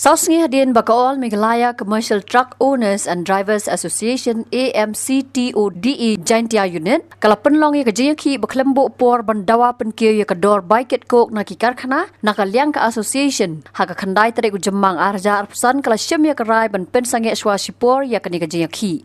Sausngi hadin bakaol Meghalaya Commercial Truck Owners and Drivers Association AMCTODE Jaintia Unit kala penlong ya kajiyaki baklembo por bandawa penkiyo ya kador baiket kok na kikarkhana nakaliang ka association haka khandai tere ku jemmang arja arpsan kala syem ya karai ban pensange swasipor ya kani kajiyaki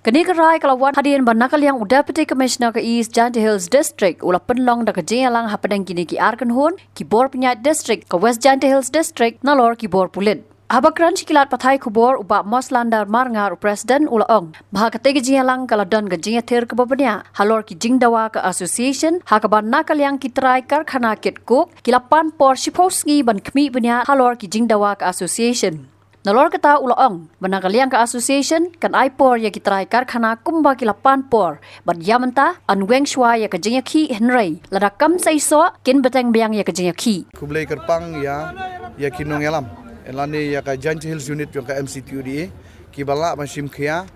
Kani karai kalawan hadian banakal yang Deputy Commissioner ke East Jaintia Hills District ula penlong da kajiyalang hapadang kini ki arkan hon ki bor penyat district ke West Jaintia Hills District nalor ki bor pulit. Habakran sikilat pathai kubor uba moslandar marngar Presiden ula ong. Baha kate kajiyalang kaladon kajiya thir ke babanya halor ki jingdawa ke association hakaban nakal yang kitrai karkhana kit kok kilapan por shiposngi ban kmi banya halor ki jingdawa ke association. Nalor kata ulaong, banakaliang ka association kan aipor ya kitrai karkhana kumba kilapan por, ban yamanta anweng shwa ya kajingaki Henry, ladakam sa iso kin beteng biang ya kajingaki. Kublai kerpang ya kinong yalam, elani ya ka Jaintia Hills unit yung ka MCTODE, kibala masim kya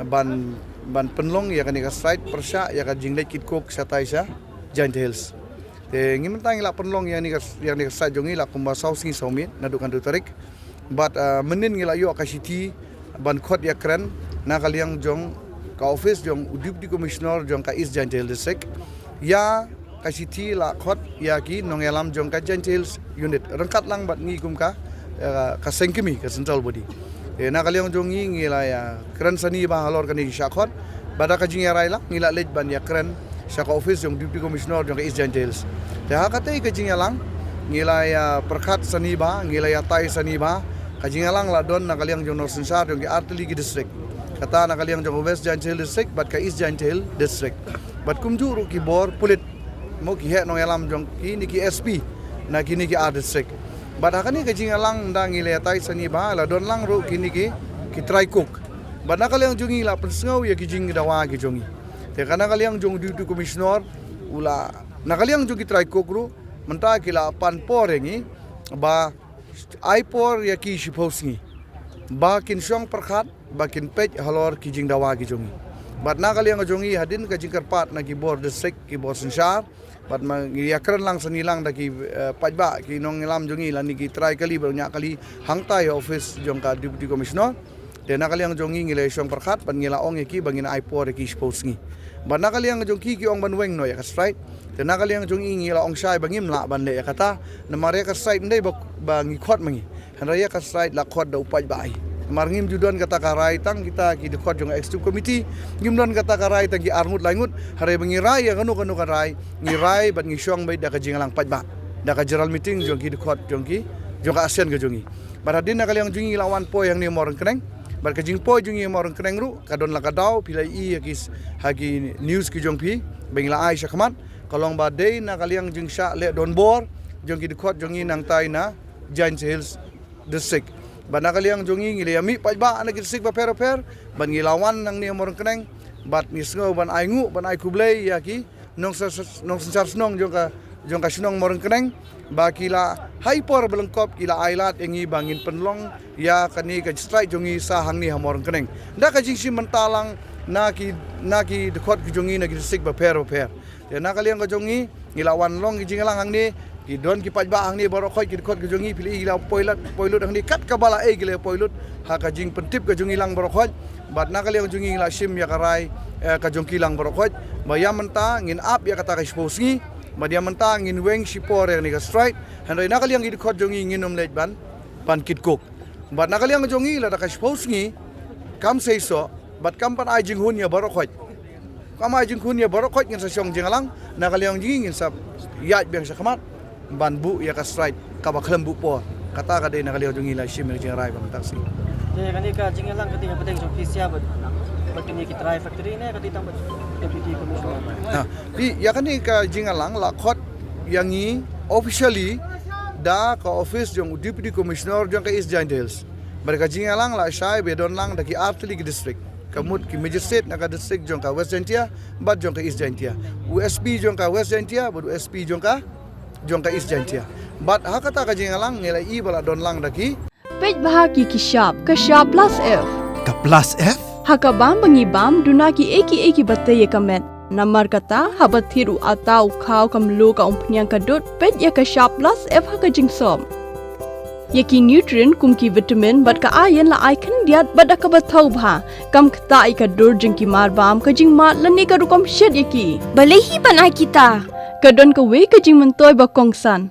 ban penlong ya kani ka site persya ya ka jinglay kitkok sa taisa Jaintia Hills. Te ngimantang ila penlong ya ni ka site jong ila kumba sausi saumit nadukan tu tarik. But menin ngila yo akasiti ban khot ya kren na kaliang jong ka office jong Deputy Commissioner jong ka East Jaintia Hills District ya kasiti la khot ya ki nongelam jong ka Jaintia Hills unit rengkat lang bat ngi kum ka sengkimi ka central body na kaliang jong ngila ya kren sani ba halor kani sha khot bada ka jing ya rai la ngila lej ban ya kren sha ka office jong Deputy Commissioner jong ka East Jaintia Hills ta ka te ka jing ya lang ngila ya perkhat sani ba ngila ya tai sani ba Kajingalang la don nakaliang jong North Sensar jong ki Artiligi District. Kata nakaliang jong West Jaintia Hills District bat ka East Jaintia Hills District. Bat kumjuru ki bor pulit mo ki he no yalam jong ki ni ki SP na kini ki R District. Bat hakani kajingalang nda ngiletai sani ba la don lang ro kini ki try cook. Bat nakaliang jong ila pensngau ya ki jing dawa ki jongi. Te kana kaliang jong Deputy Commissioner ula nakaliang jong ki try cook ro menta kila pan porengi ba aipor ya ki shiposngi bakin syong perkhat bakin pej halor ki jing dawa ki jongi bat nakaliang jongi hadin ka jing karpat na ki bor district ki bor Sensar bat mangyakran lang sanilang da ki pajba ki nong lam jongi lani ki try kali nya kali hangtai office jong ka Deputy Commissioner de nakaliang jongi ngile syong perkhat ban ngilaong ki bangin aipor ki shiposngi bat nakaliang jong ki ong banweng no ya ka straight Tena kali yang jong ingi la ong sai bangim la ban le kata na mare ka site ndai bangi khot mangi hanraya ka site la khot da upaj bai marngim judon kata karai tang kita ki de khot jong executive committee ngimdon kata karai tang ki arngut laingut hare bangi rai ya kanu karai ngi rai ban ngi syong bai da ka jingalang paj ba da ka general meeting jong ki de khot jong ka asian ka jongi baradin kali yang jongi lawan po yang ni morang keneng bar ka jing po jongi morang keneng ru kadon la kadau pilai I yakis hagi news ki jong pi bangi la ai syakmat Kalong badai na kaliang jeng syak lek don bor jong ki dekot jongi nang tai na Jaintia Hills District. Ban na kaliang jongi ngile yami pajba na ki district ba per ban ngilawan nang ni morang keneng bat ni sngo ban aingu ban ai kublai ya ki nong sensar snong jong ka snong morang keneng ba kila hyper belengkop kila ailat engi bangin penlong ya kani ka strike jongi sa hang ni morang keneng. Nda ka jing si mentalang na ki dekot ki jongi na ki district ba per ya nakaliang ka jongi ngilawan long ki jingalang hang ni ki don ki pajba hang ni borokoi ki dekot ka jongi pili ila poilut hang ni kat ka bala e gile poilut ha ka jing pentip ka jongi lang borokoi bat nakaliang jongi ngila sim ya karai ka jongki lang borokoi bayam menta ngin up ya kata ka sposngi badia menta ngin weng sipor ya ni ka strike handai nakaliang ki dekot jongi nginom lej ban kit kok bat nakaliang jongi la ka sposngi kam seiso bat kam pan ai jing hun ya borokoi Kama jing kunya borokot ngin sa syong jingalang nakaliang jingin sa yat biang sa kamat banbu ya ka strike ka baklembu po kata ka de nakaliang jingila shim jing rai ba taksi de kani ka jingalang kati kapateng so kisya bat kini ki try factory ne kati tang deputy commissioner di ya kani ka jingalang la khot yangi officially da ka office jong Deputy Commissioner jong ka East Jaintia Hills mereka jingalang la sai bedon lang da ki Artiligi District Kamut ki magistrate naka district jong ka West Jaintia bat jong ka East Jaintia USP jong ka West Jaintia bat USP jong ka East Jaintia bat hakata ka jingalang ngelai I bala don lang daki pej bahagi ki shop plus F ka plus F hakabam bangibam dunaki eki batte ye kamet namar kata habat thiru atau khau kamlu ka umpnyang kadut pej ya ka shop plus F haka jingsom Yaki nutrient kum ki vitamin bat ka iron la icon diat bat ka bathau bha kam khta I ka dur jing ki mar bam ka jing ma lani ka rukom shed yaki Balehi banai kita. ka don ka we ka jing mentoy ba kongsan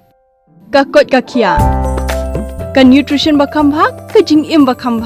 ka kot ka khia ka nutrition ba kham bha ka jing im ba kham bha